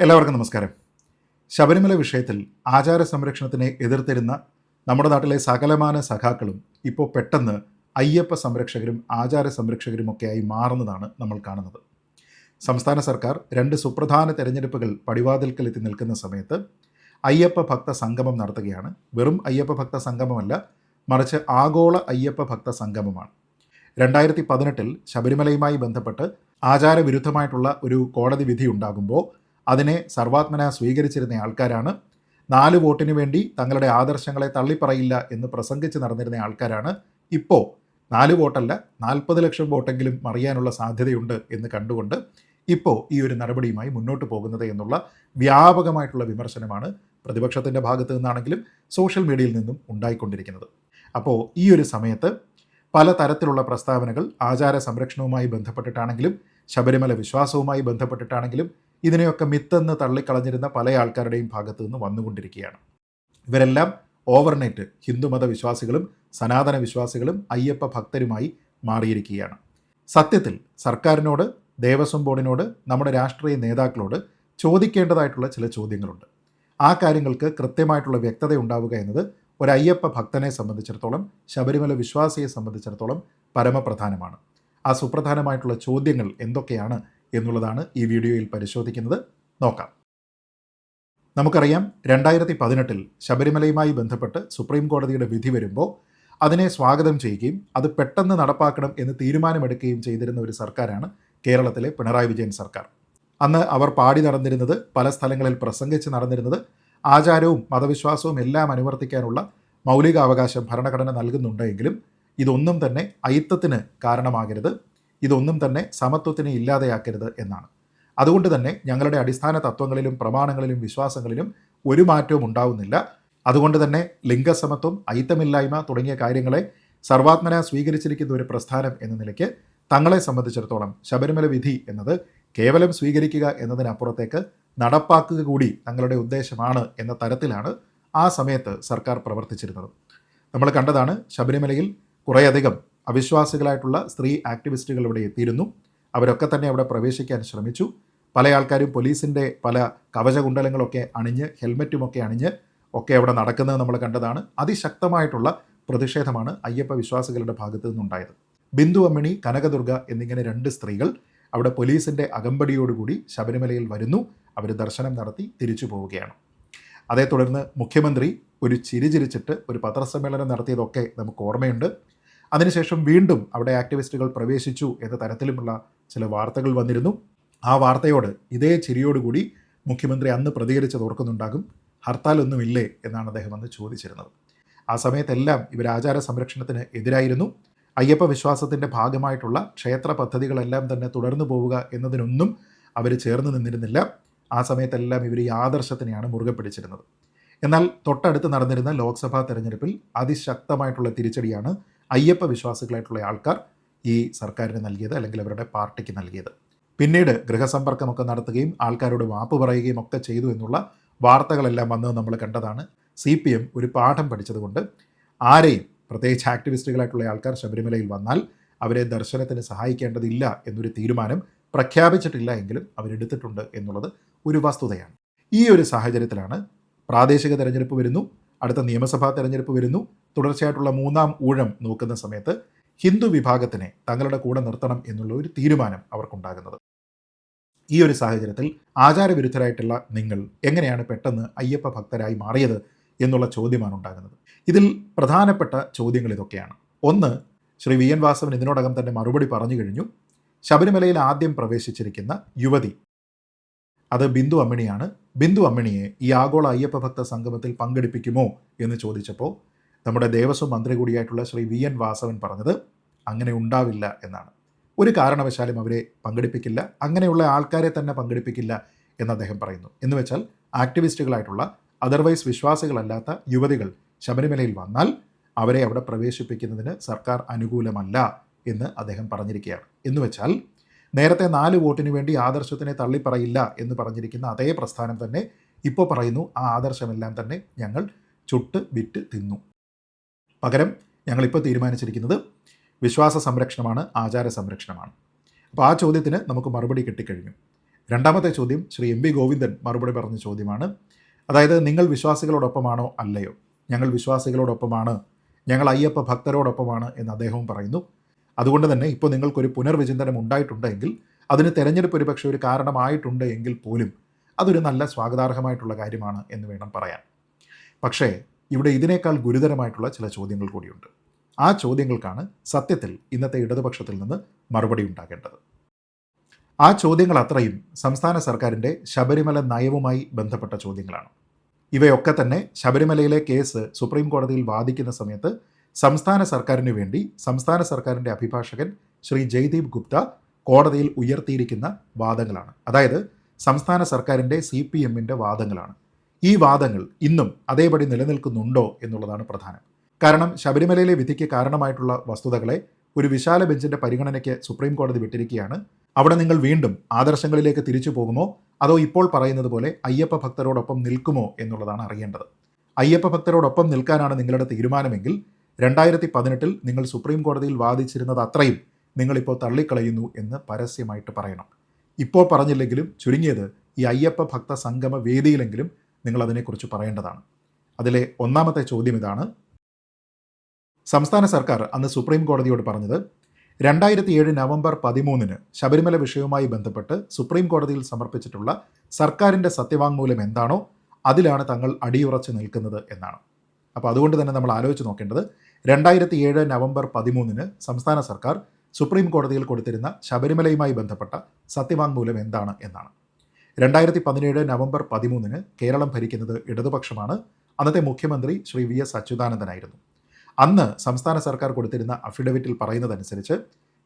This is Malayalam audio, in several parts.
എല്ലാവർക്കും നമസ്കാരം. ശബരിമല വിഷയത്തിൽ ആചാര സംരക്ഷണത്തിനെ എതിർത്തിരുന്ന നമ്മുടെ നാട്ടിലെ സകലമാന സഖാക്കളും ഇപ്പോൾ പെട്ടെന്ന് അയ്യപ്പ സംരക്ഷകരും ആചാര സംരക്ഷകരുമൊക്കെയായി മാറുന്നതാണ് നമ്മൾ കാണുന്നത്. സംസ്ഥാന സർക്കാർ 2 സുപ്രധാന തെരഞ്ഞെടുപ്പുകൾ പടിവാതിൽക്കൽ എത്തി നിൽക്കുന്ന സമയത്ത് അയ്യപ്പ ഭക്ത സംഗമം നടത്തുകയാണ്. വെറും അയ്യപ്പ ഭക്ത സംഗമമല്ല, മറിച്ച് ആഗോള അയ്യപ്പ ഭക്ത സംഗമമാണ്. 2018 ശബരിമലയുമായി ബന്ധപ്പെട്ട് ആചാരവിരുദ്ധമായിട്ടുള്ള ഒരു കോടതി വിധി ഉണ്ടാകുമ്പോൾ അതിനെ സർവാത്മന സ്വീകരിച്ചിരുന്ന ആൾക്കാരാണ്. 4 വോട്ടിന് വേണ്ടി തങ്ങളുടെ ആദർശങ്ങളെ തള്ളിപ്പറയില്ല എന്ന് പ്രസംഗിച്ച് നടന്നിരുന്ന ആൾക്കാരാണ് ഇപ്പോൾ 4 വോട്ടല്ല 40 ലക്ഷം വോട്ടെങ്കിലും മറിയാനുള്ള സാധ്യതയുണ്ട് എന്ന് കണ്ടുകൊണ്ട് ഇപ്പോൾ ഈ ഒരു നടപടിയുമായി മുന്നോട്ട് പോകുന്നത് എന്നുള്ള വ്യാപകമായിട്ടുള്ള വിമർശനമാണ് പ്രതിപക്ഷത്തിൻ്റെ ഭാഗത്തു നിന്നാണെങ്കിലും സോഷ്യൽ മീഡിയയിൽ നിന്നും ഉണ്ടായിക്കൊണ്ടിരിക്കുന്നത്. അപ്പോൾ ഈ ഒരു സമയത്ത് പല തരത്തിലുള്ള പ്രസ്താവനകൾ ആചാര സംരക്ഷണവുമായി ബന്ധപ്പെട്ടിട്ടാണെങ്കിലും ശബരിമല വിശ്വാസവുമായി ബന്ധപ്പെട്ടിട്ടാണെങ്കിലും ഇതിനെയൊക്കെ മിത്തെന്ന് തള്ളിക്കളഞ്ഞിരുന്ന പല ആൾക്കാരുടെയും ഭാഗത്തു നിന്ന് വന്നുകൊണ്ടിരിക്കുകയാണ്. ഇവരെല്ലാം ഓവർനൈറ്റ് ഹിന്ദുമത വിശ്വാസികളും സനാതന വിശ്വാസികളും അയ്യപ്പ ഭക്തരുമായി മാറിയിരിക്കുകയാണ്. സത്യത്തിൽ സർക്കാരിനോട്, ദേവസ്വം ബോർഡിനോട്, നമ്മുടെ രാഷ്ട്രീയ നേതാക്കളോട് ചോദിക്കേണ്ടതായിട്ടുള്ള ചില ചോദ്യങ്ങളുണ്ട്. ആ കാര്യങ്ങൾക്ക് കൃത്യമായിട്ടുള്ള വ്യക്തത ഉണ്ടാവുക എന്നത് ഒരു അയ്യപ്പ ഭക്തനെ സംബന്ധിച്ചിടത്തോളം, ശബരിമല വിശ്വാസിയെ സംബന്ധിച്ചിടത്തോളം പരമപ്രധാനമാണ്. ആ സുപ്രധാനമായിട്ടുള്ള ചോദ്യങ്ങൾ എന്തൊക്കെയാണ് എന്നുള്ളതാണ് ഈ വീഡിയോയിൽ പരിശോധിക്കുന്നത്. നോക്കാം. നമുക്കറിയാം, 2018 ശബരിമലയുമായി ബന്ധപ്പെട്ട് സുപ്രീം കോടതിയുടെ വിധി വരുമ്പോൾ അതിനെ സ്വാഗതം ചെയ്യുകയും അത് പെട്ടെന്ന് നടപ്പാക്കണം എന്ന് തീരുമാനമെടുക്കുകയും ചെയ്തിരുന്ന ഒരു സർക്കാരാണ് കേരളത്തിലെ പിണറായി വിജയൻ സർക്കാർ. അന്ന് അവർ പാടി നടന്നിരുന്നത്, പല സ്ഥലങ്ങളിൽ പ്രസംഗിച്ച് നടന്നിരുന്നത്, ആചാരവും മതവിശ്വാസവും എല്ലാം അനുവർത്തിക്കാനുള്ള മൗലികാവകാശം ഭരണഘടന നൽകുന്നുണ്ടെങ്കിലും ഇതൊന്നും തന്നെ അയിത്തത്തിന് കാരണമാകരുത്, ഇതൊന്നും തന്നെ സമത്വത്തിനെ ഇല്ലാതെയാക്കരുത് എന്നാണ്. അതുകൊണ്ട് തന്നെ ഞങ്ങളുടെ അടിസ്ഥാന തത്വങ്ങളിലും പ്രമാണങ്ങളിലും വിശ്വാസങ്ങളിലും ഒരു മാറ്റവും ഉണ്ടാവുന്നില്ല. അതുകൊണ്ട് തന്നെ ലിംഗസമത്വം, അയിത്തമില്ലായ്മ തുടങ്ങിയ കാര്യങ്ങളെ സർവാത്മന സ്വീകരിച്ചിരിക്കുന്ന ഒരു പ്രസ്ഥാനം എന്ന നിലയ്ക്ക് തങ്ങളെ സംബന്ധിച്ചിടത്തോളം ശബരിമല വിധി എന്നത് കേവലം സ്വീകരിക്കുക എന്നതിനപ്പുറത്തേക്ക് നടപ്പാക്കുക കൂടി തങ്ങളുടെ ഉദ്ദേശമാണ് എന്ന തരത്തിലാണ് ആ സമയത്ത് സർക്കാർ പ്രവർത്തിച്ചിരുന്നത്. നമ്മൾ കണ്ടതാണ്, ശബരിമലയിൽ കുറേയധികം അവിശ്വാസികളായിട്ടുള്ള സ്ത്രീ ആക്ടിവിസ്റ്റുകൾ ഇവിടെ എത്തിയിരുന്നു. അവരൊക്കെ തന്നെ അവിടെ പ്രവേശിക്കാൻ ശ്രമിച്ചു. പല ആൾക്കാരും പോലീസിൻ്റെ പല കവചകുണ്ടലങ്ങളൊക്കെ അണിഞ്ഞ്, ഹെൽമറ്റുമൊക്കെ അണിഞ്ഞ് ഒക്കെ അവിടെ നടക്കുന്നത് നമ്മൾ കണ്ടതാണ്. അതിശക്തമായിട്ടുള്ള പ്രതിഷേധമാണ് അയ്യപ്പ വിശ്വാസികളുടെ ഭാഗത്തു നിന്നുണ്ടായത്. ബിന്ദു അമ്മിണി, കനകദുർഗ എന്നിങ്ങനെ 2 സ്ത്രീകൾ അവിടെ പോലീസിൻ്റെ അകമ്പടിയോടുകൂടി ശബരിമലയിൽ വരുന്നു. അവർ ദർശനം നടത്തി തിരിച്ചു പോവുകയാണ്. അതേ തുടർന്ന് മുഖ്യമന്ത്രി ഒരു ചിരിച്ചിരിച്ചിട്ട് ഒരു പത്രസമ്മേളനം നടത്തിയതൊക്കെ നമുക്ക് ഓർമ്മയുണ്ട്. അതിനുശേഷം വീണ്ടും അവിടെ ആക്ടിവിസ്റ്റുകൾ പ്രവേശിച്ചു എന്ന തരത്തിലുമുള്ള ചില വാർത്തകൾ വന്നിരുന്നു. ആ വാർത്തയോട് ഇതേ ചിരിയോടുകൂടി മുഖ്യമന്ത്രി അന്ന് പ്രതികരിച്ചത് ഓർക്കുന്നുണ്ടാകും. ഹർത്താലൊന്നുമില്ലേ എന്നാണ് അദ്ദേഹം അന്ന് ചോദിച്ചിരുന്നത്. ആ സമയത്തെല്ലാം ഇവർ ആചാര സംരക്ഷണത്തിന് എതിരായിരുന്നു. അയ്യപ്പ വിശ്വാസത്തിൻ്റെ ഭാഗമായിട്ടുള്ള ക്ഷേത്ര പദ്ധതികളെല്ലാം തന്നെ തുടർന്നു പോവുക എന്നതിനൊന്നും അവർ ചേർന്ന് നിന്നിരുന്നില്ല. ആ സമയത്തെല്ലാം ഇവർ ഈ ആദർശത്തിനെയാണ് മുറുകെ പിടിച്ചിരുന്നത്. എന്നാൽ തൊട്ടടുത്ത് നടന്നിരുന്ന ലോക്സഭാ തെരഞ്ഞെടുപ്പിൽ അതിശക്തമായിട്ടുള്ള തിരിച്ചടിയാണ് അയ്യപ്പ വിശ്വാസികളായിട്ടുള്ള ആൾക്കാർ ഈ സർക്കാരിന് നൽകിയത്, അല്ലെങ്കിൽ അവരുടെ പാർട്ടിക്ക് നൽകിയത്. പിന്നീട് ഗൃഹസമ്പർക്കമൊക്കെ നടത്തുകയും ആൾക്കാരോട് മാപ്പ് പറയുകയും ഒക്കെ ചെയ്തു എന്നുള്ള വാർത്തകളെല്ലാം വന്നത് നമ്മൾ കണ്ടതാണ്. CPM ഒരു പാഠം പഠിച്ചതുകൊണ്ട് ആരെയും, പ്രത്യേകിച്ച് ആക്ടിവിസ്റ്റുകളായിട്ടുള്ള ആൾക്കാർ ശബരിമലയിൽ വന്നാൽ അവരെ ദർശനത്തിന് സഹായിക്കേണ്ടതില്ല എന്നൊരു തീരുമാനം പ്രഖ്യാപിച്ചിട്ടില്ല എങ്കിലും അവരെടുത്തിട്ടുണ്ട് എന്നുള്ളത് ഒരു വസ്തുതയാണ്. ഈ ഒരു സാഹചര്യത്തിലാണ് പ്രാദേശിക തെരഞ്ഞെടുപ്പ് വരുന്നു, അടുത്ത നിയമസഭാ തെരഞ്ഞെടുപ്പ് വരുന്നു. തുടർച്ചയായിട്ടുള്ള 3ാം ഊഴം നോക്കുന്ന സമയത്ത് ഹിന്ദു വിഭാഗത്തിനെ തങ്ങളുടെ കൂടെ നിർത്തണം എന്നുള്ള ഒരു തീരുമാനം അവർക്കുണ്ടാകുന്നത്. ഈ ഒരു സാഹചര്യത്തിൽ ആചാരവിരുദ്ധരായിട്ടുള്ള നിങ്ങൾ എങ്ങനെയാണ് പെട്ടെന്ന് അയ്യപ്പ ഭക്തരായി മാറിയത് എന്നുള്ള ചോദ്യമാണ് ഉണ്ടാകുന്നത്. ഇതിൽ പ്രധാനപ്പെട്ട ചോദ്യങ്ങൾ ഇതൊക്കെയാണ്. ഒന്ന്, ശ്രീ VN വാസവൻ ഇതിനോടകം തന്നെ മറുപടി പറഞ്ഞു കഴിഞ്ഞു. ശബരിമലയിൽ ആദ്യം പ്രവേശിച്ചിരിക്കുന്ന യുവതി അത് ബിന്ദു അമ്മിണിയാണ്. ബിന്ദു അമ്മിണിയെ ഈ ആഗോള അയ്യപ്പ ഭക്ത സംഗമത്തിൽ പങ്കെടുപ്പിക്കുമോ എന്ന് ചോദിച്ചപ്പോൾ നമ്മുടെ ദേവസ്വം മന്ത്രി കൂടിയായിട്ടുള്ള ശ്രീ VN വാസവൻ പറഞ്ഞത് അങ്ങനെ ഉണ്ടാവില്ല എന്നാണ്. ഒരു കാരണവശാലും അവരെ പങ്കെടുപ്പിക്കില്ല, അങ്ങനെയുള്ള ആൾക്കാരെ തന്നെ പങ്കെടുപ്പിക്കില്ല എന്ന് അദ്ദേഹം പറയുന്നു. എന്ന് വെച്ചാൽ ആക്ടിവിസ്റ്റുകളായിട്ടുള്ള, അതർവൈസ് വിശ്വാസികളല്ലാത്ത യുവതികൾ ശബരിമലയിൽ വന്നാൽ അവരെ അവിടെ പ്രവേശിപ്പിക്കുന്നതിന് സർക്കാർ അനുകൂലമല്ല എന്ന് അദ്ദേഹം പറഞ്ഞിരിക്കുകയാണ്. എന്ന് വെച്ചാൽ നേരത്തെ 4 വോട്ടിന് വേണ്ടി ആദർശത്തിനെ തള്ളിപ്പറയില്ല എന്ന് പറഞ്ഞിരിക്കുന്ന അതേ പ്രസ്ഥാനം തന്നെ ഇപ്പോൾ പറയുന്നു, ആ ആദർശമെല്ലാം തന്നെ ഞങ്ങൾ ചുട്ട് വിറ്റ് തിന്നു. പകരം ഞങ്ങളിപ്പോൾ തീരുമാനിച്ചിരിക്കുന്നത് വിശ്വാസ സംരക്ഷണമാണ്, ആചാര സംരക്ഷണമാണ്. അപ്പോൾ ആ ചോദ്യത്തിന് നമുക്ക് മറുപടി കിട്ടിക്കഴിഞ്ഞു. രണ്ടാമത്തെ ചോദ്യം ശ്രീ എം വി ഗോവിന്ദൻ മറുപടി പറഞ്ഞ ചോദ്യമാണ്. അതായത്, നിങ്ങൾ വിശ്വാസികളോടൊപ്പമാണോ? അല്ലയോ? ഞങ്ങൾ വിശ്വാസികളോടൊപ്പമാണ്, ഞങ്ങൾ അയ്യപ്പ ഭക്തരോടൊപ്പമാണ് എന്ന് അദ്ദേഹവും പറയുന്നു. അതുകൊണ്ട് തന്നെ ഇപ്പോൾ നിങ്ങൾക്കൊരു പുനർവിചിന്തനം ഉണ്ടായിട്ടുണ്ടെങ്കിൽ, അതിന് തെരഞ്ഞെടുപ്പ് ഒരുപക്ഷെ ഒരു കാരണമായിട്ടുണ്ട് എങ്കിൽ പോലും അതൊരു നല്ല സ്വാഗതാർഹമായിട്ടുള്ള കാര്യമാണ് എന്ന് വേണം പറയാൻ. പക്ഷേ ഇവിടെ ഇതിനേക്കാൾ ഗുരുതരമായിട്ടുള്ള ചില ചോദ്യങ്ങൾ കൂടിയുണ്ട്. ആ ചോദ്യങ്ങൾക്കാണ് സത്യത്തിൽ ഇന്നത്തെ ഇടതുപക്ഷത്തിൽ നിന്ന് മറുപടി ഉണ്ടാകേണ്ടത്. ആ ചോദ്യങ്ങൾ അത്രയും സംസ്ഥാന സർക്കാരിൻ്റെ ശബരിമല നയവുമായി ബന്ധപ്പെട്ട ചോദ്യങ്ങളാണ്. ഇവയൊക്കെ തന്നെ ശബരിമലയിലെ കേസ് സുപ്രീം കോടതിയിൽ വാദിക്കുന്ന സമയത്ത് സംസ്ഥാന സർക്കാരിന് വേണ്ടി സംസ്ഥാന സർക്കാരിൻ്റെ അഭിഭാഷകൻ ശ്രീ ജയ്ദീപ് ഗുപ്ത കോടതിയിൽ ഉയർത്തിയിരിക്കുന്ന വാദങ്ങളാണ്. അതായത് സംസ്ഥാന സർക്കാരിൻ്റെ CPMൻ്റെ വാദങ്ങളാണ്. ഈ വാദങ്ങൾ ഇന്നും അതേപടി നിലനിൽക്കുന്നുണ്ടോ എന്നുള്ളതാണ് പ്രധാനം. കാരണം ശബരിമലയിലെ വിധിക്ക് കാരണമായിട്ടുള്ള വസ്തുതകളെ ഒരു വിശാല ബെഞ്ചിൻ്റെ പരിഗണനയ്ക്ക് സുപ്രീം കോടതി വിട്ടിരിക്കുകയാണ്. അവിടെ നിങ്ങൾ വീണ്ടും ആദർശങ്ങളിലേക്ക് തിരിച്ചു പോകുമോ, അതോ ഇപ്പോൾ പറയുന്നത് പോലെ അയ്യപ്പ ഭക്തരോടൊപ്പം നിൽക്കുമോ എന്നുള്ളതാണ് അറിയേണ്ടത്. അയ്യപ്പ ഭക്തരോടൊപ്പം നിൽക്കാനാണ് നിങ്ങളുടെ തീരുമാനമെങ്കിൽ 2018 നിങ്ങൾ സുപ്രീം കോടതിയിൽ വാദിച്ചിരുന്നത് അത്രയും നിങ്ങളിപ്പോൾ തള്ളിക്കളയുന്നു എന്ന് പരസ്യമായിട്ട് പറയണം. ഇപ്പോൾ പറഞ്ഞില്ലെങ്കിലും ചുരുങ്ങിയത് ഈ അയ്യപ്പ ഭക്ത സംഗമ വേദിയിലെങ്കിലും നിങ്ങൾ അതിനെക്കുറിച്ച് പറയേണ്ടതാണ്. അതിലെ ഒന്നാമത്തെ ചോദ്യം ഇതാണ്. സംസ്ഥാന സർക്കാർ അന്ന് സുപ്രീം കോടതിയോട് പറഞ്ഞത് 2007 നവംബർ 13 ശബരിമല വിഷയവുമായി ബന്ധപ്പെട്ട് സുപ്രീം കോടതിയിൽ സമർപ്പിച്ചിട്ടുള്ള സർക്കാരിൻ്റെ സത്യവാങ്മൂലം എന്താണോ അതിലാണ് തങ്ങൾ അടിയുറച്ച് നിൽക്കുന്നത് എന്നാണ്. അപ്പോൾ അതുകൊണ്ട് തന്നെ നമ്മൾ ആലോചിച്ച് നോക്കേണ്ടത് 2007 നവംബർ 13 സംസ്ഥാന സർക്കാർ സുപ്രീം കോടതിയിൽ കൊടുത്തിരുന്ന ശബരിമലയുമായി ബന്ധപ്പെട്ട സത്യവാങ്മൂലം എന്താണ് എന്നാണ്. 2017 നവംബർ 13 കേരളം ഭരിക്കുന്നത് ഇടതുപക്ഷമാണ്. അന്നത്തെ മുഖ്യമന്ത്രി ശ്രീ VS അച്യുതാനന്ദനായിരുന്നു. അന്ന് സംസ്ഥാന സർക്കാർ കൊടുത്തിരുന്ന അഫിഡവിറ്റിൽ പറയുന്നതനുസരിച്ച്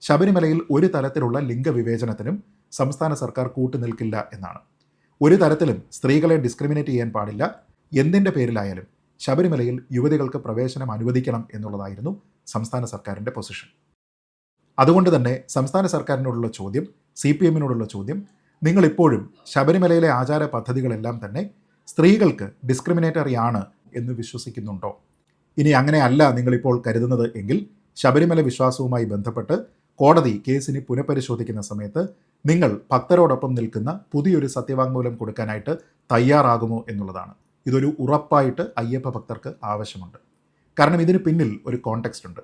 ശബരിമലയിൽ ഒരു തരത്തിലുള്ള ലിംഗവിവേചനത്തിനും സംസ്ഥാന സർക്കാർ കൂട്ടുനിൽക്കില്ല എന്നാണ്. ഒരു തരത്തിലും സ്ത്രീകളെ ഡിസ്ക്രിമിനേറ്റ് ചെയ്യാൻ പാടില്ല, എന്തിൻ്റെ പേരിലായാലും ശബരിമലയിൽ യുവതികൾക്ക് പ്രവേശനം അനുവദിക്കണം എന്നുള്ളതായിരുന്നു സംസ്ഥാന സർക്കാരിൻ്റെ പൊസിഷൻ. അതുകൊണ്ട് തന്നെ സംസ്ഥാന സർക്കാരിനോടുള്ള ചോദ്യം, CPMനോടുള്ള ചോദ്യം, നിങ്ങളിപ്പോഴും ശബരിമലയിലെ ആചാര പദ്ധതികളെല്ലാം തന്നെ സ്ത്രീകൾക്ക് ഡിസ്ക്രിമിനേറ്ററി ആണ് എന്ന് വിശ്വസിക്കുന്നുണ്ടോ? ഇനി അങ്ങനെയല്ല നിങ്ങളിപ്പോൾ കരുതുന്നത് എങ്കിൽ ശബരിമല വിശ്വാസവുമായി ബന്ധപ്പെട്ട് കോടതി കേസിനെ പുനഃപരിശോധിക്കുന്ന സമയത്ത് നിങ്ങൾ ഭക്തരോടൊപ്പം നിൽക്കുന്ന പുതിയൊരു സത്യവാങ്മൂലം കൊടുക്കാനായിട്ട് തയ്യാറാകുമോ എന്നുള്ളതാണ്. ഇതൊരു ഉറപ്പായിട്ട് അയ്യപ്പ ഭക്തർക്ക് ആവശ്യമുണ്ട്. കാരണം ഇതിന് പിന്നിൽ ഒരു കോണ്ടെക്സ്റ്റ് ഉണ്ട്.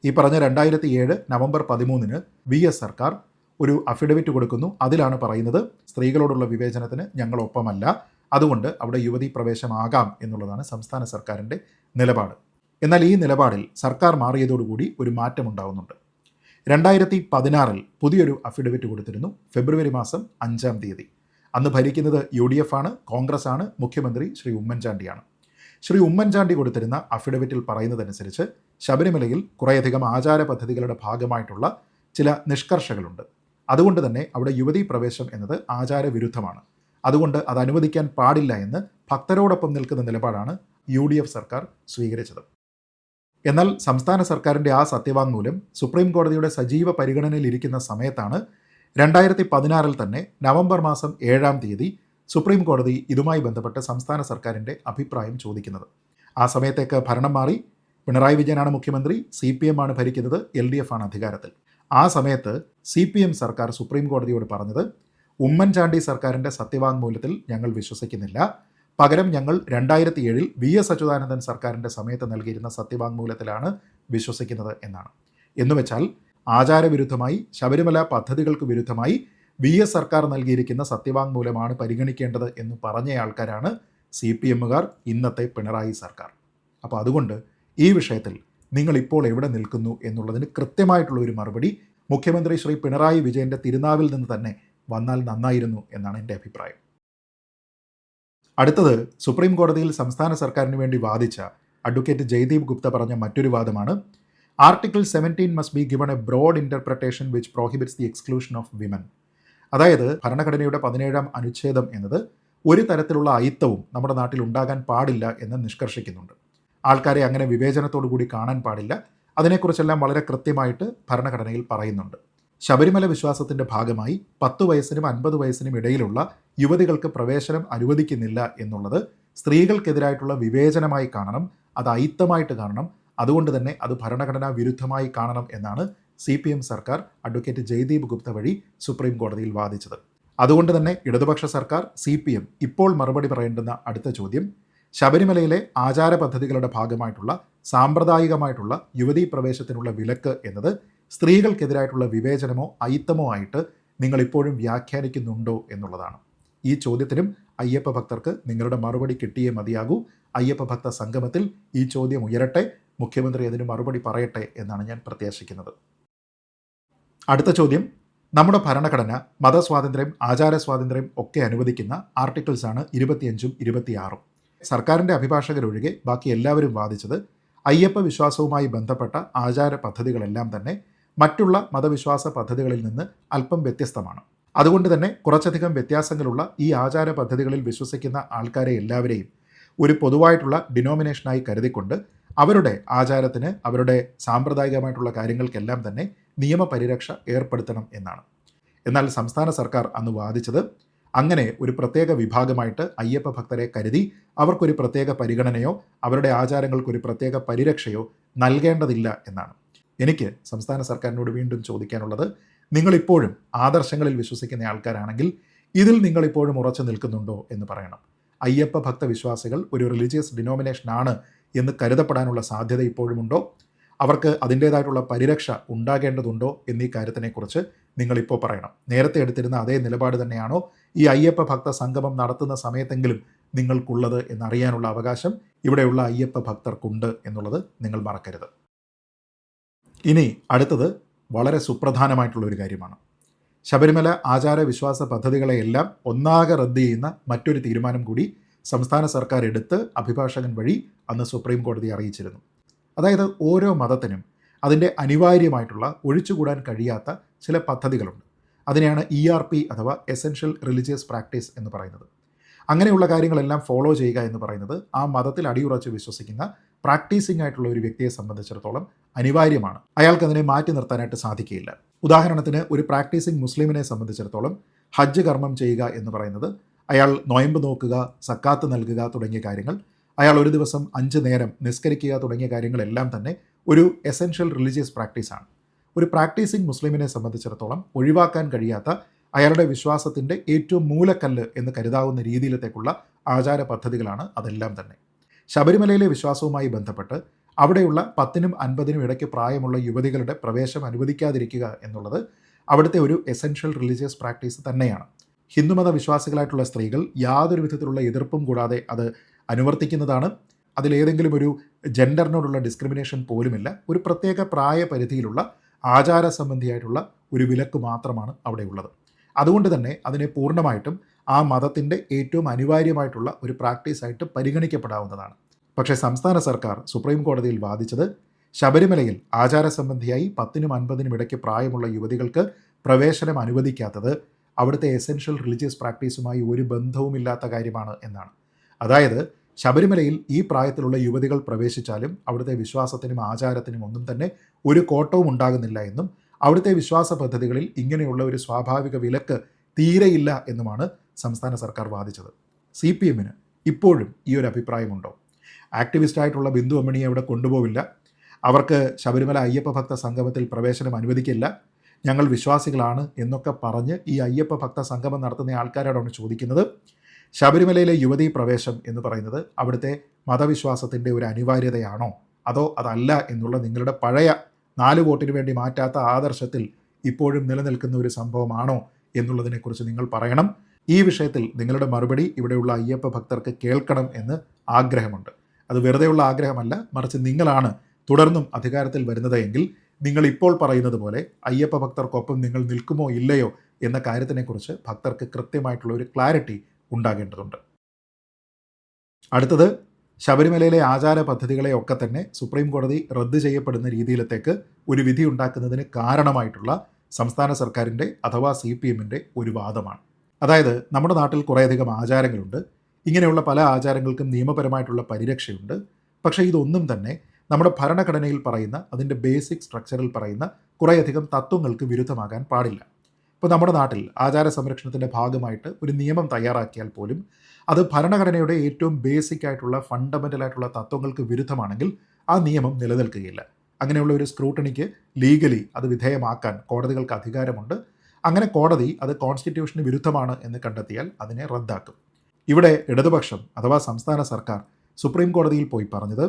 ഈ പറഞ്ഞ 2007 നവംബർ 13 VS സർക്കാർ ഒരു അഫിഡവിറ്റ് കൊടുക്കുന്നു. അതിലാണ് പറയുന്നത് സ്ത്രീകളോടുള്ള വിവേചനത്തിന് ഞങ്ങളൊപ്പമല്ല, അതുകൊണ്ട് അവിടെ യുവതീ പ്രവേശമാകാം എന്നുള്ളതാണ് സംസ്ഥാന സർക്കാരിൻ്റെ നിലപാട്. എന്നാൽ ഈ നിലപാടിൽ സർക്കാർ മാറിയതോടുകൂടി ഒരു മാറ്റമുണ്ടാകുന്നുണ്ട്. 2016 പുതിയൊരു അഫിഡവിറ്റ് കൊടുത്തിരുന്നു. ഫെബ്രുവരി മാസം 5-ാം തീയതി. അന്ന് ഭരിക്കുന്നത് UDF ആണ്, കോൺഗ്രസ് ആണ്, മുഖ്യമന്ത്രി ശ്രീ ഉമ്മൻചാണ്ടിയാണ്. ശ്രീ ഉമ്മൻചാണ്ടി കൊടുത്തിരുന്ന അഫിഡവിറ്റിൽ പറയുന്നതനുസരിച്ച് ശബരിമലയിൽ കുറേയധികം ആചാര പദ്ധതികളുടെ ഭാഗമായിട്ടുള്ള ചില നിഷ്കർഷകളുണ്ട്. അതുകൊണ്ട് തന്നെ അവിടെ യുവതീ പ്രവേശം എന്നത് ആചാരവിരുദ്ധമാണ്. അതുകൊണ്ട് അത് അനുവദിക്കാൻ പാടില്ല എന്ന് ഭക്തരോടൊപ്പം നിൽക്കുന്ന നിലപാടാണ് UDF സർക്കാർ സ്വീകരിച്ചത്. എന്നാൽ സംസ്ഥാന സർക്കാരിൻ്റെ ആ സത്യവാങ്മൂലം സുപ്രീം കോടതിയുടെ സജീവ പരിഗണനയിൽ ഇരിക്കുന്ന സമയത്താണ് 2016 തന്നെ നവംബർ മാസം 7-ാം തീയതി സുപ്രീം കോടതി ഇതുമായി ബന്ധപ്പെട്ട് സംസ്ഥാന സർക്കാരിൻ്റെ അഭിപ്രായം ചോദിക്കുന്നത്. ആ സമയത്തേക്ക് ഭരണം മാറി. പിണറായി വിജയനാണ് മുഖ്യമന്ത്രി, CPM ആണ് ഭരിക്കുന്നത്, LDF ആണ് അധികാരത്തിൽ. ആ സമയത്ത് CPM സർക്കാർ സുപ്രീം കോടതിയോട് പറഞ്ഞത്, ഉമ്മൻചാണ്ടി സർക്കാരിൻ്റെ സത്യവാങ്മൂലത്തിൽ ഞങ്ങൾ വിശ്വസിക്കുന്നില്ല, പകരം ഞങ്ങൾ 2007 VS അച്യുതാനന്ദൻ സർക്കാരിൻ്റെ സമയത്ത് നൽകിയിരുന്ന സത്യവാങ്മൂലത്തിലാണ് വിശ്വസിക്കുന്നത് എന്നാണ്. എന്നുവെച്ചാൽ ആചാരവിരുദ്ധമായി, ശബരിമല പദ്ധതികൾക്ക് വിരുദ്ധമായി VS സർക്കാർ നൽകിയിരിക്കുന്ന സത്യവാങ്മൂലമാണ് പരിഗണിക്കേണ്ടത് എന്ന് പറഞ്ഞ ആൾക്കാരാണ് CPMകാർ, ഇന്നത്തെ പിണറായി സർക്കാർ. അപ്പോൾ അതുകൊണ്ട് ഈ വിഷയത്തിൽ നിങ്ങളിപ്പോൾ എവിടെ നിൽക്കുന്നു എന്നുള്ളതിന് കൃത്യമായിട്ടുള്ള ഒരു മറുപടി മുഖ്യമന്ത്രി ശ്രീ പിണറായി വിജയൻ്റെ തിരുനാവിൽ നിന്ന് തന്നെ വന്നാൽ നന്നായിരുന്നു എന്നാണ് എൻ്റെ അഭിപ്രായം. അടുത്തത് സുപ്രീം കോടതിയിൽ സംസ്ഥാന സർക്കാരിന് വേണ്ടി വാദിച്ച അഡ്വക്കേറ്റ് ജയ്ദീപ് ഗുപ്ത പറഞ്ഞ മറ്റൊരു വാദമാണ്, article 17 must be given a broad interpretation which prohibits the exclusion of women. അതായത് ഭരണഘടനയുടെ 17-ാം അനുച്ഛേദം എന്നത് ഒരു തരത്തിലുള്ള അയിത്തവും നമ്മുടെ നാട്ടിൽ ഉണ്ടാകാൻ പാടില്ല എന്ന് നിഷ്കർഷിക്കുന്നുണ്ട്. ആൾക്കാരെ അങ്ങനെ വിവേചനത്തോടു കൂടി കാണാൻ പാടില്ല. അതിനെക്കുറിച്ചെല്ലാം വളരെ കൃത്യമായിട്ട് ഭരണഘടനയിൽ പറയുന്നുണ്ട്. ശബരിമല വിശ്വാസത്തിൻ്റെ ഭാഗമായി 10 വയസ്സിനും 50 വയസ്സിനും ഇടയിലുള്ള യുവതികൾക്ക് പ്രവേശനം അനുവദിക്കുന്നില്ല എന്നുള്ളത് സ്ത്രീകൾക്കെതിരായിട്ടുള്ള വിവേചനമായി കാണണം, അത് അയിത്തമായിട്ട് കാണണം. അതുകൊണ്ട് തന്നെ അത് ഭരണഘടനാ വിരുദ്ധമായി കാണണം എന്നാണ് CPM സർക്കാർ അഡ്വക്കേറ്റ് ജയ്ദീപ് ഗുപ്ത വഴി സുപ്രീം കോടതിയിൽ വാദിച്ചത്. അതുകൊണ്ട് തന്നെ ഇടതുപക്ഷ സർക്കാർ CPM ഇപ്പോൾ മറുപടി പറയേണ്ടുന്ന അടുത്ത ചോദ്യം, ശബരിമലയിലെ ആചാര പദ്ധതികളുടെ ഭാഗമായിട്ടുള്ള സാമ്പ്രദായികമായിട്ടുള്ള യുവതീ പ്രവേശത്തിനുള്ള വിലക്ക് എന്നത് സ്ത്രീകൾക്കെതിരായിട്ടുള്ള വിവേചനമോ അയിത്തമോ ആയിട്ട് നിങ്ങൾ ഇപ്പോഴും വ്യാഖ്യാനിക്കുന്നുണ്ടോ എന്നുള്ളതാണ്. ഈ ചോദ്യത്തിനും അയ്യപ്പ ഭക്തർക്ക് നിങ്ങളുടെ മറുപടി കിട്ടിയേ മതിയാകൂ. അയ്യപ്പ ഭക്ത സംഗമത്തിൽ ഈ ചോദ്യം ഉയരട്ടെ, മുഖ്യമന്ത്രി അതിന് മറുപടി പറയട്ടെ എന്നാണ് ഞാൻ പ്രത്യാശിക്കുന്നത്. അടുത്ത ചോദ്യം, നമ്മുടെ ഭരണഘടന മതസ്വാതന്ത്ര്യം, ആചാര സ്വാതന്ത്ര്യം ഒക്കെ അനുവദിക്കുന്ന ആർട്ടിക്കിൾസാണ് 25ഉം 26ഉം. സർക്കാരിൻ്റെ അഭിഭാഷകരൊഴികെ ബാക്കി എല്ലാവരും വാദിച്ചത് അയ്യപ്പ വിശ്വാസവുമായി ബന്ധപ്പെട്ട ആചാര പദ്ധതികളെല്ലാം തന്നെ മറ്റുള്ള മതവിശ്വാസ പദ്ധതികളിൽ നിന്ന് അല്പം വ്യത്യസ്തമാണ്. അതുകൊണ്ട് തന്നെ കുറച്ചധികം വ്യത്യാസങ്ങളുള്ള ഈ ആചാര പദ്ധതികളിൽ വിശ്വസിക്കുന്ന ആൾക്കാരെ എല്ലാവരെയും ഒരു പൊതുവായിട്ടുള്ള ഡിനോമിനേഷനായി കരുതിക്കൊണ്ട് അവരുടെ ആചാരത്തിന്, അവരുടെ സാമ്പ്രദായികമായിട്ടുള്ള കാര്യങ്ങൾക്കെല്ലാം തന്നെ നിയമപരിരക്ഷ ഏർപ്പെടുത്തണം എന്നാണ്. എന്നാൽ സംസ്ഥാന സർക്കാർ അന്ന് വാദിച്ചത് അങ്ങനെ ഒരു പ്രത്യേക വിഭാഗമായിട്ട് അയ്യപ്പ ഭക്തരെ കരുതി അവർക്കൊരു പ്രത്യേക പരിഗണനയോ അവരുടെ ആചാരങ്ങൾക്കൊരു പ്രത്യേക പരിരക്ഷയോ നൽകേണ്ടതില്ല എന്നാണ്. എനിക്ക് സംസ്ഥാന സർക്കാരിനോട് വീണ്ടും ചോദിക്കാനുള്ളത്, നിങ്ങളിപ്പോഴും ആദർശങ്ങളിൽ വിശ്വസിക്കുന്ന ആൾക്കാരാണെങ്കിൽ ഇതിൽ നിങ്ങളിപ്പോഴും ഉറച്ചു നിൽക്കുന്നുണ്ടോ എന്ന് പറയണം. അയ്യപ്പ ഭക്ത വിശ്വാസികൾ ഒരു റിലീജിയസ് ഡിനോമിനേഷനാണ് എന്ന് കരുതപ്പെടാനുള്ള സാധ്യത ഇപ്പോഴുമുണ്ടോ? അവർക്ക് അതിൻ്റേതായിട്ടുള്ള പരിരക്ഷ ഉണ്ടാകേണ്ടതുണ്ടോ എന്നീ കാര്യത്തിനെക്കുറിച്ച് നിങ്ങളിപ്പോൾ പറയണം. നേരത്തെ എടുത്തിരുന്ന അതേ നിലപാട് തന്നെയാണോ ഈ അയ്യപ്പ ഭക്ത സംഗമം നടത്തുന്ന സമയത്തെങ്കിലും നിങ്ങൾക്കുള്ളത് എന്നറിയാനുള്ള അവകാശം ഇവിടെയുള്ള അയ്യപ്പ ഭക്തർക്കുണ്ട് എന്നുള്ളത് നിങ്ങൾ മറക്കരുത്. ഇനി അടുത്തത് വളരെ സുപ്രധാനമായിട്ടുള്ള ഒരു കാര്യമാണ്. ശബരിമല ആചാര വിശ്വാസ പദ്ധതികളെയെല്ലാം ഒന്നാകെ റദ്ദ് ചെയ്യുന്ന മറ്റൊരു തീരുമാനം കൂടി സംസ്ഥാന സർക്കാർ എടുത്ത് അഭിഭാഷകൻ വഴി അന്ന് സുപ്രീം കോടതി അറിയിച്ചിരുന്നു. അതായത് ഓരോ മതത്തിനും അതിൻ്റെ അനിവാര്യമായിട്ടുള്ള ഒഴിച്ചുകൂടാൻ കഴിയാത്ത ചില പദ്ധതികളുണ്ട്. അതിനെയാണ് ERP അഥവാ എസെൻഷ്യൽ റിലീജിയസ് പ്രാക്ടീസ് എന്ന് പറയുന്നത്. അങ്ങനെയുള്ള കാര്യങ്ങളെല്ലാം ഫോളോ ചെയ്യുക എന്ന് പറയുന്നത് ആ മതത്തിൽ അടിയുറച്ച് വിശ്വസിക്കുന്ന പ്രാക്ടീസിംഗ് ആയിട്ടുള്ള ഒരു വ്യക്തിയെ സംബന്ധിച്ചിടത്തോളം അനിവാര്യമാണ്. അയാൾക്കതിനെ മാറ്റി നിർത്താനായിട്ട് സാധിക്കുകയില്ല. ഉദാഹരണത്തിന് ഒരു പ്രാക്ടീസിംഗ് മുസ്ലിമിനെ സംബന്ധിച്ചിടത്തോളം ഹജ്ജ് കർമ്മം ചെയ്യുക എന്ന് പറയുന്നത് അയാൾ നൊയമ്പ് നോക്കുക, സക്കാത്ത് നൽകുക തുടങ്ങിയ കാര്യങ്ങൾ, അയാൾ ഒരു ദിവസം 5 നേരം നിസ്കരിക്കുക തുടങ്ങിയ കാര്യങ്ങളെല്ലാം തന്നെ ഒരു എസെൻഷ്യൽ റിലീജിയസ് പ്രാക്ടീസാണ്. ഒരു പ്രാക്ടീസിംഗ് മുസ്ലിമിനെ സംബന്ധിച്ചിടത്തോളം ഒഴിവാക്കാൻ കഴിയാത്ത അയാളുടെ വിശ്വാസത്തിൻ്റെ ഏറ്റവും മൂലക്കല്ല് എന്ന് കരുതാവുന്ന രീതിയിലത്തേക്കുള്ള ആചാര പദ്ധതികളാണ് അതെല്ലാം തന്നെ. ശബരിമലയിലെ വിശ്വാസവുമായി ബന്ധപ്പെട്ട് അവിടെയുള്ള 10നും 50നും ഇടയ്ക്ക് പ്രായമുള്ള യുവതികളുടെ പ്രവേശനം അനുവദിക്കാതിരിക്കുക എന്നുള്ളത് അവിടുത്തെ ഒരു എസെൻഷ്യൽ റിലീജിയസ് പ്രാക്ടീസ് തന്നെയാണ്. ഹിന്ദുമത വിശ്വാസികളായിട്ടുള്ള സ്ത്രീകൾ യാതൊരു വിധത്തിലുള്ള എതിർപ്പും കൂടാതെ അത് അനുവർത്തിക്കുന്നതാണ്. അതിലേതെങ്കിലും ഒരു ജെൻഡറിനോടുള്ള ഡിസ്ക്രിമിനേഷൻ പോലുമില്ല. ഒരു പ്രത്യേക പ്രായപരിധിയിലുള്ള ആചാര സംബന്ധിയായിട്ടുള്ള ഒരു വിലക്ക് മാത്രമാണ് അവിടെ ഉള്ളത്. അതുകൊണ്ട് തന്നെ അതിനെ പൂർണ്ണമായിട്ടും ആ മതത്തിൻ്റെ ഏറ്റവും അനിവാര്യമായിട്ടുള്ള ഒരു പ്രാക്ടീസായിട്ട് പരിഗണിക്കപ്പെടാവുന്നതാണ്. പക്ഷേ സംസ്ഥാന സർക്കാർ സുപ്രീം കോടതിയിൽ വാദിച്ചത് ശബരിമലയിൽ ആചാര സംബന്ധിയായി 10നും 50നും ഇടയ്ക്ക് പ്രായമുള്ള യുവതികൾക്ക് പ്രവേശനം അനുവദിക്കാത്തത് അവിടുത്തെ എസെൻഷ്യൽ റിലീജിയസ് പ്രാക്ടീസുമായി ഒരു ബന്ധവുമില്ലാത്ത കാര്യമാണ് എന്നാണ്. അതായത് ശബരിമലയിൽ ഈ പ്രായത്തിലുള്ള യുവതികൾ പ്രവേശിച്ചാലും അവിടുത്തെ വിശ്വാസത്തിനും ആചാരത്തിനും ഒന്നും തന്നെ ഒരു കോട്ടവും ഉണ്ടാകുന്നില്ല എന്നും അവിടുത്തെ വിശ്വാസ പദ്ധതികളിൽ ഇങ്ങനെയുള്ള ഒരു സ്വാഭാവിക വിലക്ക് തീരെയില്ല എന്നുമാണ് സംസ്ഥാന സർക്കാർ വാദിച്ചത്. CPMന് ഇപ്പോഴും ഈ ഒരു അഭിപ്രായമുണ്ടോ? ആക്ടിവിസ്റ്റായിട്ടുള്ള ബിന്ദു അമ്മണിയെ അവിടെ കൊണ്ടുപോവില്ല, അവർക്ക് ശബരിമല അയ്യപ്പ ഭക്ത സംഗമത്തിൽ പ്രവേശനം അനുവദിക്കില്ല, ഞങ്ങൾ വിശ്വാസികളാണ് എന്നൊക്കെ പറഞ്ഞ് ഈ അയ്യപ്പ ഭക്ത സംഗമം നടത്തുന്ന ആൾക്കാരോടാണ് ചോദിക്കുന്നത്. ശബരിമലയിലെ യുവതീ പ്രവേശം എന്ന് പറയുന്നത് അവിടുത്തെ മതവിശ്വാസത്തിൻ്റെ ഒരു അനിവാര്യതയാണോ, അതോ അതല്ല എന്നുള്ള നിങ്ങളുടെ പഴയ 4 വോട്ടിന് വേണ്ടി മാറ്റാത്ത ആദർശത്തിൽ ഇപ്പോഴും നിലനിൽക്കുന്ന ഒരു സംഭവമാണോ എന്നുള്ളതിനെക്കുറിച്ച് നിങ്ങൾ പറയണം. ഈ വിഷയത്തിൽ നിങ്ങളുടെ മറുപടി ഇവിടെയുള്ള അയ്യപ്പ ഭക്തർക്ക് കേൾക്കണം എന്ന് ആഗ്രഹമുണ്ട്. അത് വെറുതെയുള്ള ആഗ്രഹമല്ല, മറിച്ച് നിങ്ങളാണ് തുടർന്നും അധികാരത്തിൽ വരുന്നത് എങ്കിൽ നിങ്ങൾ ഇപ്പോൾ പറയുന്നത് പോലെ അയ്യപ്പ ഭക്തർക്കൊപ്പം നിങ്ങൾ നിൽക്കുമോ ഇല്ലയോ എന്ന കാര്യത്തിനെക്കുറിച്ച് ഭക്തർക്ക് കൃത്യമായിട്ടുള്ള ഒരു ക്ലാരിറ്റി ഉണ്ടാകേണ്ടതുണ്ട്. അടുത്തത്, ശബരിമലയിലെ ആചാര പദ്ധതികളെയൊക്കെ തന്നെ സുപ്രീം കോടതി റദ്ദ് ചെയ്യപ്പെടുന്ന രീതിയിലത്തേക്ക് ഒരു വിധി ഉണ്ടാക്കുന്നതിന് കാരണമായിട്ടുള്ള സംസ്ഥാന സർക്കാരിൻ്റെ അഥവാ CPMൻ്റെ ഒരു വാദമാണ്. അതായത് നമ്മുടെ നാട്ടിൽ കുറേയധികം ആചാരങ്ങളുണ്ട്. ഇങ്ങനെയുള്ള പല ആചാരങ്ങൾക്കും നിയമപരമായിട്ടുള്ള പരിരക്ഷയുണ്ട്. പക്ഷേ ഇതൊന്നും തന്നെ നമ്മുടെ ഭരണഘടനയിൽ പറയുന്ന, അതിൻ്റെ ബേസിക് സ്ട്രക്ചറിൽ പറയുന്ന കുറേയധികം തത്വങ്ങൾക്ക് വിരുദ്ധമാകാൻ പാടില്ല. ഇപ്പോൾ നമ്മുടെ നാട്ടിൽ ആചാര സംരക്ഷണത്തിൻ്റെ ഭാഗമായിട്ട് ഒരു നിയമം തയ്യാറാക്കിയാൽ പോലും അത് ഭരണഘടനയുടെ ഏറ്റവും ബേസിക് ആയിട്ടുള്ള ഫണ്ടമെൻ്റൽ ആയിട്ടുള്ള തത്വങ്ങൾക്ക് വിരുദ്ധമാണെങ്കിൽ ആ നിയമം നിലനിൽക്കുകയില്ല. അങ്ങനെയുള്ള ഒരു സ്ക്രൂട്ടണിക്ക് ലീഗലി അത് വിധേയമാക്കാൻ കോടതികൾക്ക് അധികാരമുണ്ട്. അങ്ങനെ കോടതി അത് കോൺസ്റ്റിറ്റ്യൂഷന് വിരുദ്ധമാണ് എന്ന് കണ്ടെത്തിയാൽ അതിനെ റദ്ദാക്കും. ഇവിടെ ഇടതുപക്ഷം അഥവാ സംസ്ഥാന സർക്കാർ സുപ്രീം കോടതിയിൽ പോയി പറഞ്ഞത്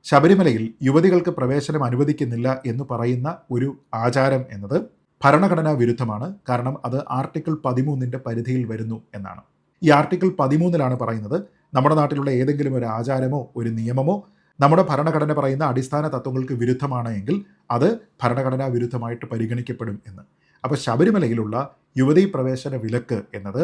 ശബരിമലയിൽ യുവതികൾക്ക് പ്രവേശനം അനുവദിക്കുന്നില്ല എന്ന് പറയുന്ന ഒരു ആചാരം എന്നത് ഭരണഘടനാ വിരുദ്ധമാണ്. കാരണം അത് ആർട്ടിക്കിൾ 13 പരിധിയിൽ വരുന്നു എന്നാണ്. ഈ ആർട്ടിക്കിൾ 13 പറയുന്നത് നമ്മുടെ നാട്ടിലുള്ള ഏതെങ്കിലും ഒരു ആചാരമോ ഒരു നിയമമോ നമ്മുടെ ഭരണഘടന പറയുന്ന അടിസ്ഥാന തത്വങ്ങൾക്ക് വിരുദ്ധമാണ് എങ്കിൽ അത് ഭരണഘടനാ വിരുദ്ധമായിട്ട് പരിഗണിക്കപ്പെടും എന്ന്. അപ്പോൾ ശബരിമലയിലുള്ള യുവതീ പ്രവേശന വിലക്ക് എന്നത്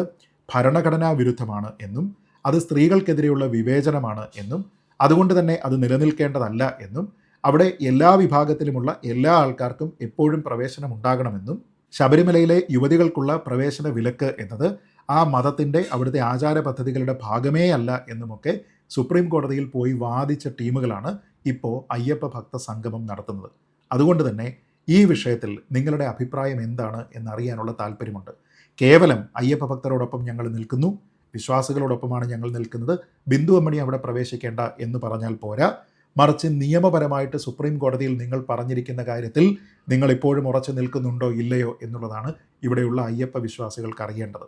ഭരണഘടനാ വിരുദ്ധമാണ് എന്നും അത് സ്ത്രീകൾക്കെതിരെയുള്ള വിവേചനമാണ് എന്നും അതുകൊണ്ട് തന്നെ അത് നിലനിൽക്കേണ്ടതല്ല എന്നും അവിടെ എല്ലാ വിഭാഗത്തിലുമുള്ള എല്ലാ ആൾക്കാർക്കും എപ്പോഴും പ്രവേശനം ഉണ്ടാകണമെന്നും ശബരിമലയിലെ യുവതികൾക്കുള്ള പ്രവേശന വിലക്ക് എന്നത് ആ മതത്തിൻ്റെ അവിടുത്തെ ആചാര പദ്ധതികളുടെ ഭാഗമേ അല്ല എന്നുമൊക്കെ സുപ്രീം കോടതിയിൽ പോയി വാദിച്ച ടീമുകളാണ് ഇപ്പോൾ അയ്യപ്പ ഭക്ത സംഗമം നടത്തുന്നത്. അതുകൊണ്ട് തന്നെ ഈ വിഷയത്തിൽ നിങ്ങളുടെ അഭിപ്രായം എന്താണ് എന്നറിയാനുള്ള താല്പര്യമുണ്ട്. കേവലം അയ്യപ്പ ഭക്തരോടൊപ്പം ഞങ്ങൾ നിൽക്കുന്നു, വിശ്വാസികളോടൊപ്പമാണ് ഞങ്ങൾ നിൽക്കുന്നത്, ബിന്ദു അമ്മണി അവിടെ പ്രവേശിക്കേണ്ട എന്ന് പറഞ്ഞാൽ പോരാ, മറിച്ച് നിയമപരമായിട്ട് സുപ്രീം കോടതിയിൽ നിങ്ങൾ പറഞ്ഞിരിക്കുന്ന കാര്യത്തിൽ നിങ്ങൾ ഇപ്പോഴും ഉറച്ചു നിൽക്കുന്നുണ്ടോ ഇല്ലയോ എന്നുള്ളതാണ് ഇവിടെയുള്ള അയ്യപ്പ വിശ്വാസികൾക്ക് അറിയേണ്ടത്.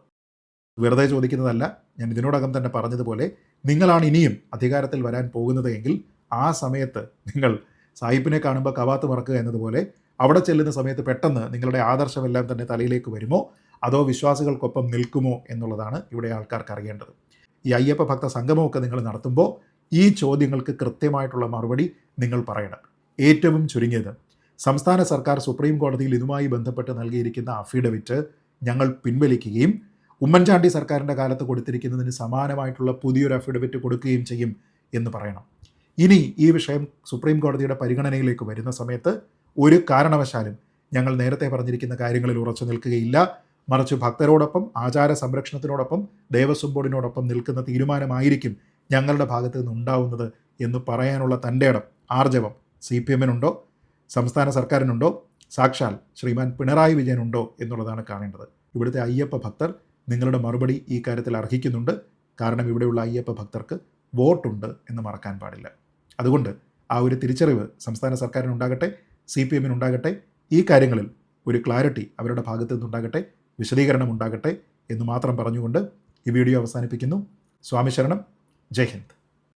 വെറുതെ ചോദിക്കുന്നതല്ല. ഞാൻ ഇതിനോടകം തന്നെ പറഞ്ഞതുപോലെ നിങ്ങളാണ് ഇനിയും അധികാരത്തിൽ വരാൻ പോകുന്നത് എങ്കിൽ ആ സമയത്ത് നിങ്ങൾ സായിപ്പിനെ കാണുമ്പോൾ കവാത്ത് മറക്കുക എന്നതുപോലെ അവിടെ ചെല്ലുന്ന സമയത്ത് പെട്ടെന്ന് നിങ്ങളുടെ ആദർശമെല്ലാം തന്നെ തലയിലേക്ക് വരുമോ അതോ വിശ്വാസികൾക്കൊപ്പം നിൽക്കുമോ എന്നുള്ളതാണ് ഇവിടെ ആൾക്കാർക്ക് അറിയേണ്ടത്. ഈ അയ്യപ്പ ഭക്ത സംഗമമൊക്കെ നിങ്ങൾ നടത്തുമ്പോൾ ഈ ചോദ്യങ്ങൾക്ക് കൃത്യമായിട്ടുള്ള മറുപടി നിങ്ങൾ പറയണം. ഏറ്റവും ചുരുങ്ങിയത് സംസ്ഥാന സർക്കാർ സുപ്രീം കോടതിയിൽ ഇതുമായി ബന്ധപ്പെട്ട് നൽകിയിരിക്കുന്ന അഫിഡവിറ്റ് ഞങ്ങൾ പിൻവലിക്കുകയും ഉമ്മൻചാണ്ടി സർക്കാരിൻ്റെ കാലത്ത് കൊടുത്തിരിക്കുന്നതിന് സമാനമായിട്ടുള്ള പുതിയൊരു അഫിഡവിറ്റ് കൊടുക്കുകയും ചെയ്യും എന്ന് പറയണം. ഇനി ഈ വിഷയം സുപ്രീം കോടതിയുടെ പരിഗണനയിലേക്ക് വരുന്ന സമയത്ത് ഒരു കാരണവശാലും ഞങ്ങൾ നേരത്തെ പറഞ്ഞിരിക്കുന്ന കാര്യങ്ങളിൽ ഉറച്ചു നിൽക്കുകയില്ല, മറിച്ച് ഭക്തരോടൊപ്പം ആചാര സംരക്ഷണത്തിനോടൊപ്പം ദേവസ്വം ബോർഡിനോടൊപ്പം നിൽക്കുന്ന തീരുമാനമായിരിക്കും ഞങ്ങളുടെ ഭാഗത്ത് നിന്ന് ഉണ്ടാവുന്നത് എന്ന് പറയാനുള്ള തൻ്റെ ഇടം, ആർജവം CPM-നുണ്ടോ, സംസ്ഥാന സർക്കാരിനുണ്ടോ, സാക്ഷാൽ ശ്രീമാൻ പിണറായി വിജയനുണ്ടോ എന്നുള്ളതാണ് കാണേണ്ടത്. ഇവിടുത്തെ അയ്യപ്പ ഭക്തർ നിങ്ങളുടെ മറുപടി ഈ കാര്യത്തിൽ അർഹിക്കുന്നുണ്ട്. കാരണം ഇവിടെയുള്ള അയ്യപ്പ ഭക്തർക്ക് വോട്ടുണ്ട് എന്ന് മറക്കാൻ പാടില്ല. അതുകൊണ്ട് ആ ഒരു തിരിച്ചറിവ് സംസ്ഥാന സർക്കാരിനുണ്ടാകട്ടെ, CPM-നുണ്ടാകട്ടെ, ഈ കാര്യങ്ങളിൽ ഒരു ക്ലാരിറ്റി അവരുടെ ഭാഗത്തു നിന്നുണ്ടാകട്ടെ, വിശദീകരണം ഉണ്ടാകട്ടെ എന്ന് മാത്രം പറഞ്ഞുകൊണ്ട് ഈ വീഡിയോ അവസാനിപ്പിക്കുന്നു. സ്വാമി ശരണം. ജയ് ഹിന്ദ്.